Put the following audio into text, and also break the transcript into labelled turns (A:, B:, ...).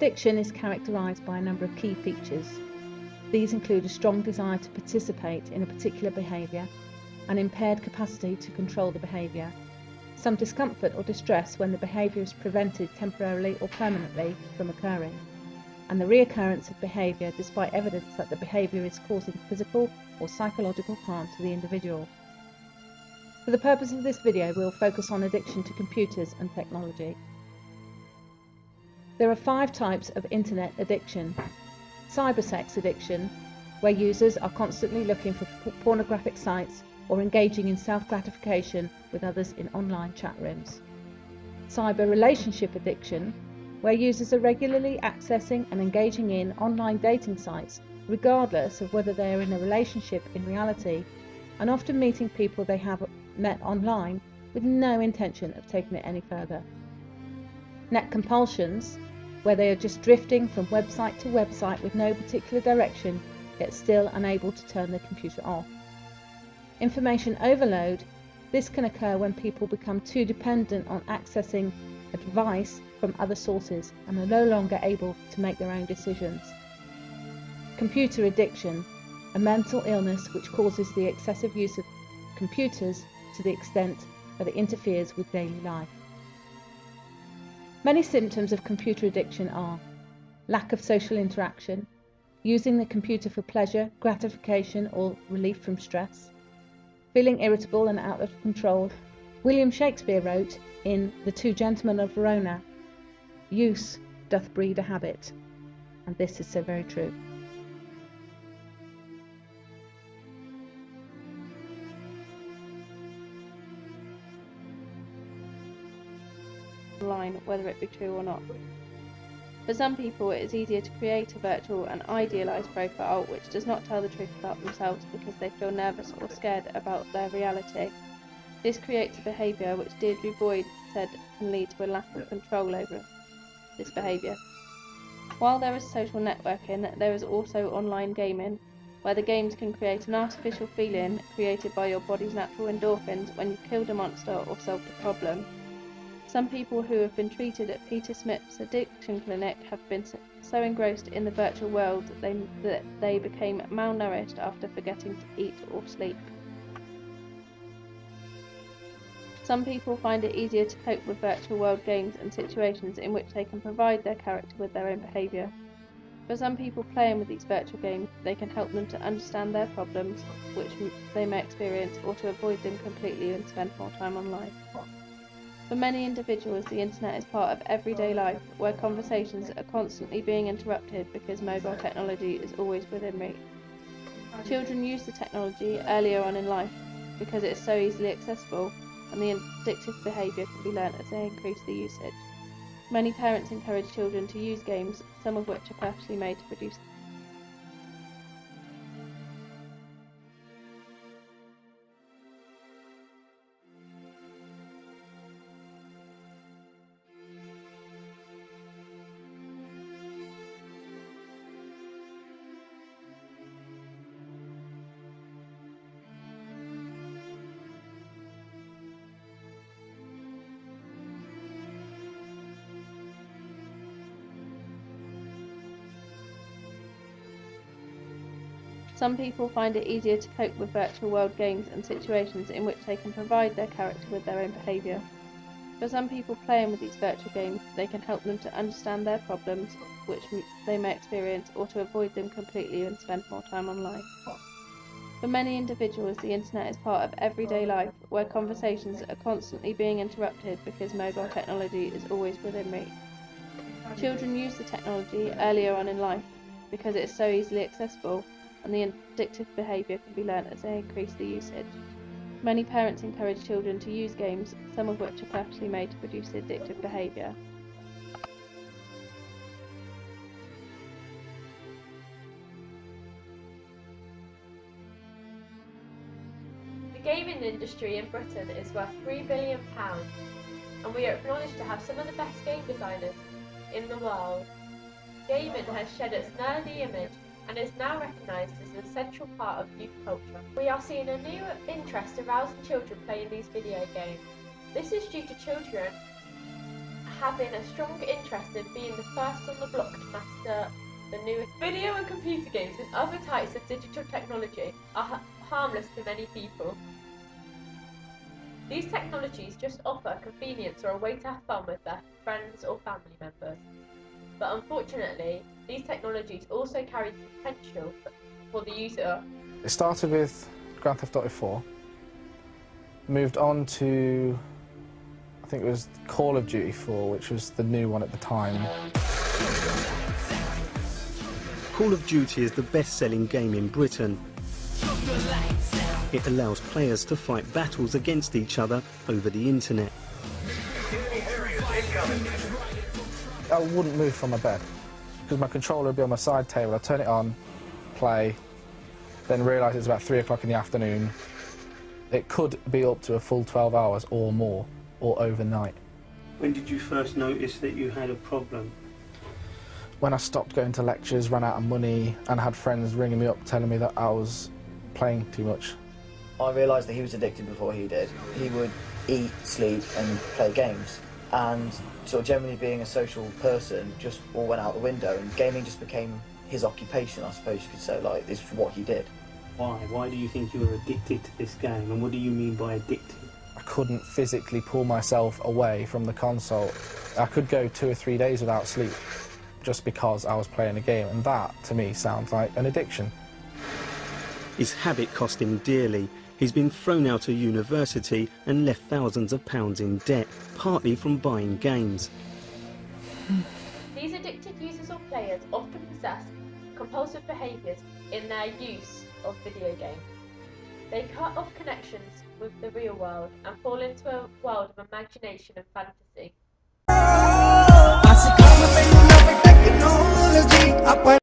A: addiction is characterised by a number of key features. These include a strong desire to participate in a particular behaviour, an impaired capacity to control the behaviour, some discomfort or distress when the behaviour is prevented temporarily or permanently from occurring, and the reoccurrence of behaviour despite evidence that the behaviour is causing physical or psychological harm to the individual. For the purpose of this video, we will focus on addiction to computers and technology. There are 5 types of internet addiction. Cybersex addiction, where users are constantly looking for pornographic sites or engaging in self-gratification with others in online chat rooms. Cyber relationship addiction, where users are regularly accessing and engaging in online dating sites regardless of whether they are in a relationship in reality, and often meeting people they have met online with no intention of taking it any further. Net compulsions, where they are just drifting from website to website with no particular direction, yet still unable to turn their computer off. Information overload, this can occur when people become too dependent on accessing advice from other sources and are no longer able to make their own decisions. Computer addiction, a mental illness which causes the excessive use of computers to the extent that it interferes with daily life. Many symptoms of computer addiction are lack of social interaction, using the computer for pleasure, gratification or relief from stress, feeling irritable and out of control. William Shakespeare wrote in The Two Gentlemen of Verona, "Use doth breed a habit," and this is so very true.
B: Online, whether it be true or not. For some people, it is easier to create a virtual and idealized profile which does not tell the truth about themselves because they feel nervous or scared about their reality. This creates a behaviour which Deirdre Boyd said can lead to a lack of control over this behaviour. While there is social networking, there is also online gaming, where the games can create an artificial feeling created by your body's natural endorphins when you've killed a monster or solved a problem. Some people who have been treated at Peter Smith's addiction clinic have been so engrossed in the virtual world that they became malnourished after forgetting to eat or sleep. Some people find it easier to cope with virtual world games and situations in which they can provide their character with their own behaviour. For some people playing with these virtual games, they can help them to understand their problems, which they may experience, or to avoid them completely and spend more time online. For many individuals, the internet is part of everyday life, where conversations are constantly being interrupted because mobile technology is always within reach. Children use the technology earlier on in life because it is so easily accessible, and the addictive behaviour can be learnt as they increase the usage. Many parents encourage children to use games, some of which are purposely made to produce. Some people find it easier to cope with virtual world games and situations in which they can provide their character with their own behaviour. For some people playing with these virtual games, they can help them to understand their problems, which they may experience, or to avoid them completely and spend more time online. For many individuals, the internet is part of everyday life, where conversations are constantly being interrupted because mobile technology is always within reach. Children use the technology earlier on in life because it is so easily accessible, and the addictive behaviour can be learnt as they increase the usage. Many parents encourage children to use games, some of which are purposely made to produce the addictive behaviour.
C: The gaming industry in Britain is worth £3 billion, and we are acknowledged to have some of the best game designers in the world. Gaming has shed its nerdy image and is now recognised as an essential part of youth culture. We are seeing a new interest aroused in children playing these video games. This is due to children having a strong interest in being the first on the block to master the newest video and computer games and other types of digital technology are harmless to many people. These technologies just offer convenience or a way to have fun with their friends or family members. But unfortunately, these technologies also carry the potential for the user.
D: It started with Grand Theft Auto 4, moved on to, I think it was Call of Duty 4, which was the new one at the time.
E: Call of Duty is the best-selling game in Britain. It allows players to fight battles against each other over the internet.
D: I wouldn't move from my bed because my controller would be on my side table. I'd turn it on, play, then realise it's about 3 o'clock in the afternoon. It could be up to a full 12 hours or more, or overnight.
E: When did you first notice that you had a problem?
D: When I stopped going to lectures, ran out of money, and had friends ringing me up telling me that I was playing too much.
F: I realised that he was addicted before he did. He would eat, sleep and play games, and sort of generally being a social person just all went out the window, and gaming just became his occupation, I suppose you could say. Like, this is what he did.
E: Why? Why do you think you were addicted to this game, and what do you mean by addicted?
D: I couldn't physically pull myself away from the console. I could go 2 or 3 days without sleep just because I was playing a game, and that, to me, sounds like an addiction.
E: His habit cost him dearly. He's been thrown out of university and left thousands of pounds in debt, partly from buying games.
C: These addicted users or players often possess compulsive behaviours in their use of video games. They cut off connections with the real world and fall into a world of imagination and fantasy.